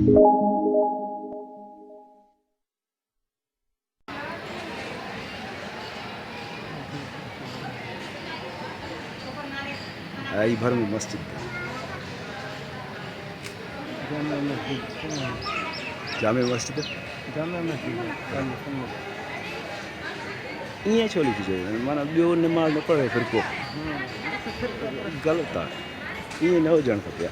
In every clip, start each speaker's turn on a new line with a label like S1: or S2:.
S1: आई भर में मस्जिद जामे मस्जिद ईअं छो लिखी चयो माना ॿियो निमाज़ न पढ़े फिर को ग़लति आहे ईअं न हुजणु खपे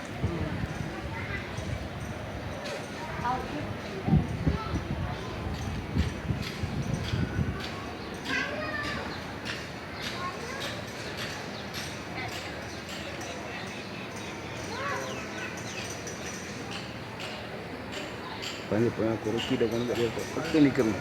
S1: पंहिंजे पोयां को रुकी ॾियणु अॻिते निकिरूं